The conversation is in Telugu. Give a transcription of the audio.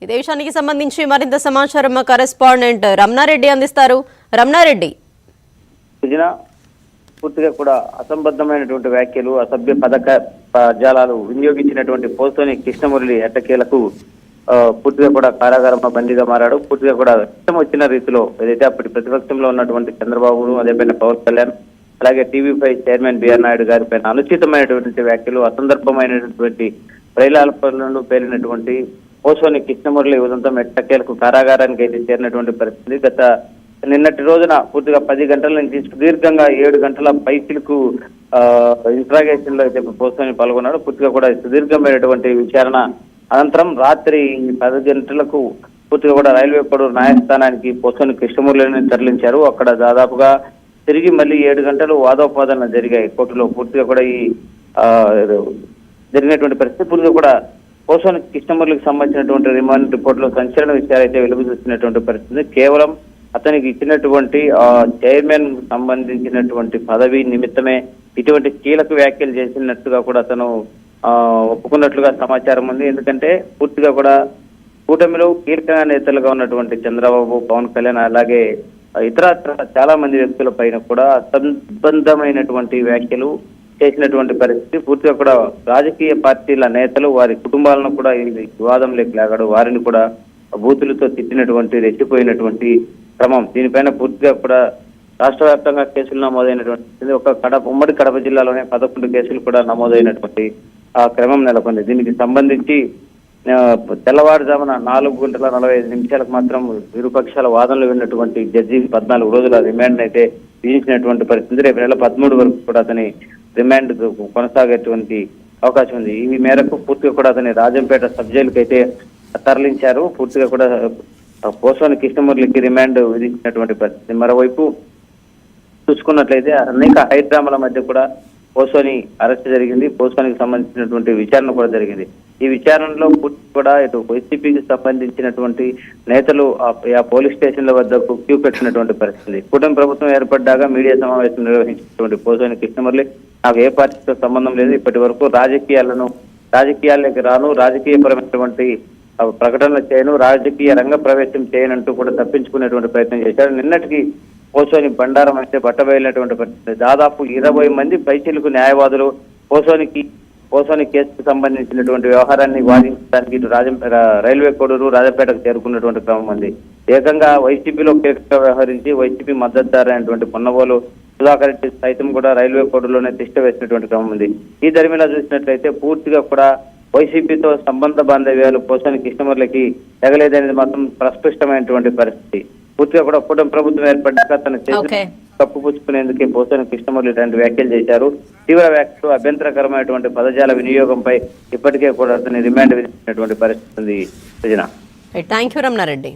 ఇదే విషయానికి సంబంధించి మరింత సమాచారం మా కరెస్పాండెంట్ రమణారెడ్డి అందిస్తారు. రమణారెడ్డి, పూర్తిగా కూడా అసంబద్ధమైనటువంటి వ్యాఖ్యలు, అసభ్య పదజాలాలు వినియోగించినటువంటి పోసోని కృష్ణమురళి ఎట్టకేలకు పూర్తిగా కూడా కారాగారంలో బందీగా మారాడు. పూర్తిగా కూడా ఇష్టం వచ్చిన రీతిలో ఏదైతే అప్పటి ప్రతిపక్షంలో ఉన్నటువంటి చంద్రబాబును, అదేపైన పవన్ కళ్యాణ్, అలాగే టీవీ5 చైర్మన్ బిఆర్ నాయుడు గారి పైన అనుచితమైనటువంటి వ్యాఖ్యలు, అసందర్భమైనటువంటి ప్రజలను పేలినటువంటి పోసోని కృష్ణమురళి ఉదంతం ఎట్టకేలకు కారాగారానికి అయితే చేరినటువంటి పరిస్థితి. గత నిన్నటి రోజున పూర్తిగా 10 గంటల నుంచి సుదీర్ఘంగా 7 గంటల పైచిలకు ఇంట్రాగేషన్ లో అయితే పోసోని పాల్గొన్నాడు. పూర్తిగా కూడా సుదీర్ఘమైనటువంటి విచారణ అనంతరం రాత్రి 10 గంటలకు పూర్తిగా కూడా రైల్వే కోడూరు న్యాయస్థానానికి పోసోని కృష్ణమురళిని తరలించారు. అక్కడ దాదాపుగా తిరిగి మళ్ళీ 7 గంటలు వాదోపవాదనలు జరిగాయి కోర్టులో. పూర్తిగా కూడా ఈ జరిగినటువంటి పరిస్థితి. పూర్తిగా కూడా పోసోని కృష్ణమురళికి సంబంధించినటువంటి రిమాండ్ రిపోర్టులో సంచలన విషయాలు అయితే వెలుగు చూస్తున్నటువంటి పరిస్థితి. కేవలం అతనికి ఇచ్చినటువంటి చైర్మన్ సంబంధించినటువంటి పదవి నిమిత్తమే ఇటువంటి కీలక వ్యాఖ్యలు చేసినట్టుగా కూడా అతను ఒప్పుకున్నట్లుగా సమాచారం ఉంది. ఎందుకంటే పూర్తిగా కూడా కూటమిలో కీలక నేతలుగా ఉన్నటువంటి చంద్రబాబు, పవన్ కళ్యాణ్, అలాగే ఇతర చాలా మంది వ్యక్తుల పైన కూడా అసంబద్ధమైనటువంటి వ్యాఖ్యలు చేసినటువంటి పరిస్థితి. పూర్తిగా కూడా రాజకీయ పార్టీల నేతలు వారి కుటుంబాలను కూడా ఈ వివాదంలోకి లాగాడు. వారిని కూడా బూతులతో తిట్టినటువంటి, రెచ్చిపోయినటువంటి క్రమం. దీనిపైన పూర్తిగా కూడా రాష్ట్ర వ్యాప్తంగా కేసులు నమోదైనటువంటి ఉమ్మడి కడప జిల్లాలోనే 11 కేసులు కూడా నమోదైనటువంటి ఆ క్రమం నెలకొంది. దీనికి సంబంధించి తెల్లవారుజామున 4:45 మాత్రం ఇరుపక్షాల వాదనలు విన్నటువంటి జడ్జి 14 రోజుల రిమాండ్ అయితే విధించినటువంటి పరిస్థితి. రేపు నెల 13 వరకు కూడా అతని రిమాండ్ కొనసాగేటువంటి అవకాశం ఉంది. ఈ మేరకు పూర్తిగా కూడా అతని రాజంపేట సబ్ జైలుకి అయితే తరలించారు. పూర్తిగా కూడా పోసోని కృష్ణమురళికి రిమాండ్ విధించినటువంటి పరిస్థితి. మరోవైపు చూసుకున్నట్లయితే అనేక హైడ్రామాల మధ్య కూడా పోసోని అరెస్ట్ జరిగింది. పోసోనికి సంబంధించినటువంటి విచారణ కూడా జరిగింది. ఈ విచారణలో పూర్తి కూడా ఇటు వైసీపీకి సంబంధించినటువంటి నేతలు ఆ పోలీస్ స్టేషన్ల వద్దకు క్యూ పెట్టినటువంటి పరిస్థితి. కూటమి ప్రభుత్వం ఏర్పడ్డాక మీడియా సమావేశం నిర్వహించినటువంటి పోసోని కృష్ణమురళి నాకు ఏ పార్టీతో సంబంధం లేదు, ఇప్పటి వరకు రాజకీయాల్లోకి రాను, రాజకీయపరమైనటువంటి ప్రకటనలు చేయను, రాజకీయ రంగ ప్రవేశం చేయనంటూ కూడా తప్పించుకునేటువంటి ప్రయత్నం చేశారు. నిన్నటికి పోసోని బండారం అయితే బట్టబయలినటువంటి పరిస్థితి. దాదాపు 20 మంది పైచిలకు న్యాయవాదులు పోసోని కేసుకు సంబంధించినటువంటి వ్యవహారాన్ని వాదించడానికి ఇటు రైల్వే కోడూరు, రాజంపేటకు చేరుకున్నటువంటి క్రమం ఉంది. ఏకంగా వైసీపీలో కీలకంగా వ్యవహరించి వైసీపీ మద్దతుదారైనటువంటి పొన్నబోలు సుధాకర్ రెడ్డి సైతం కూడా రైల్వే కోడూరులోనే తిష్ట వేసినటువంటి క్రమం ఉంది. ఈ ధర్మిలా చూసినట్లయితే పూర్తిగా కూడా వైసీపీతో సంబంధ బాంధవ్యాలు పోసోని కృష్ణమురళికి తగలేదనేది మాత్రం ప్రస్పష్టమైనటువంటి పరిస్థితి. పూర్తిగా కూడా కూటమి ప్రభుత్వం ఏర్పడ్డాక తన చేసి కప్పుపుచ్చుకునేందుకే పోసోని కృష్ణమురళి ఇలాంటి వ్యాఖ్యలు చేశారు. తీవ్ర వ్యాఖ్యలు, అభ్యంతరకరమైనటువంటి పదజాల వినియోగంపై ఇప్పటికే కూడా అతని రిమాండ్ విధించినటువంటి పరిస్థితి ఉంది. Thank you Ramanareddy.